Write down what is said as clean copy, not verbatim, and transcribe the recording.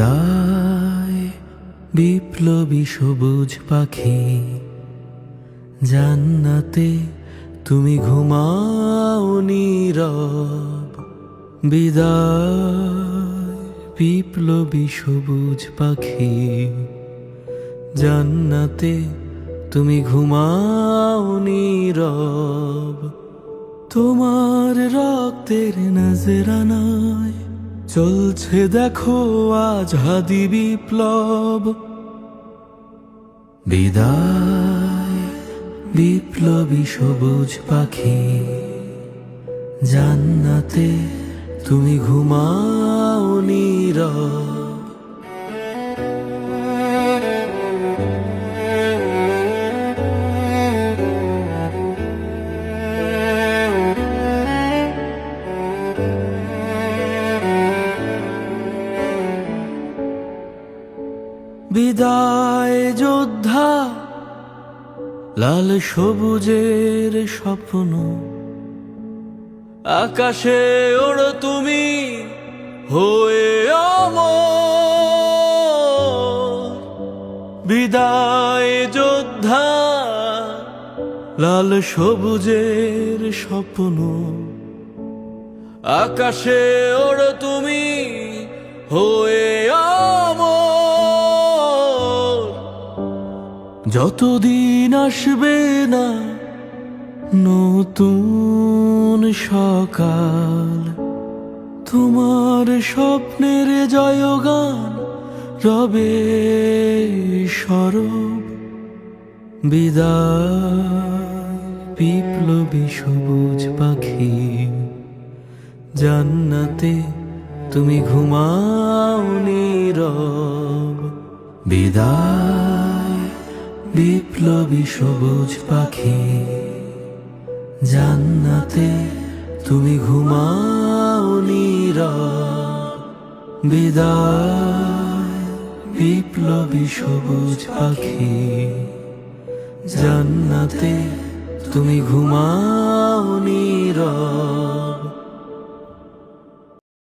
বিদায় বিপ্লবী সবুজ পাখি, জান্নাতে তুমি ঘুমাও নীরব। বিদায় বিপ্লবী সবুজ পাখি, জান্নাতে তুমি ঘুমাও নীরব। তোমার রক্তের নজরানায় চলছে দেখো আজাদি বিপ্লব। বিদায় বিপ্লবী সবুজ পাখি, জান্নাতে তুমি ঘুমাও নীরব। বিদায় যোদ্ধা, লাল সবুজের স্বপ্ন, আকাশে ওড়ো তুমি হয়ে অমর। বিদায় যোদ্ধা, লাল সবুজের স্বপ্ন, আকাশে ওড়ো তুমি হয়ে অমর। যতদিন আসবে না নতুন সকাল, তোমার স্বপ্নের জয়গান রবে সরব। বিদায় বিপ্লবী সবুজ পাখি, জান্নাতে তুমি ঘুমাও নীরব। বিদায় বিপ্লবী সবুজ পাখি, জান্নাতে তুমি ঘুমাও নীরব। বিদায় বিপ্লবী সবুজ পাখি, জান্নাতে তুমি ঘুমাও নীরব।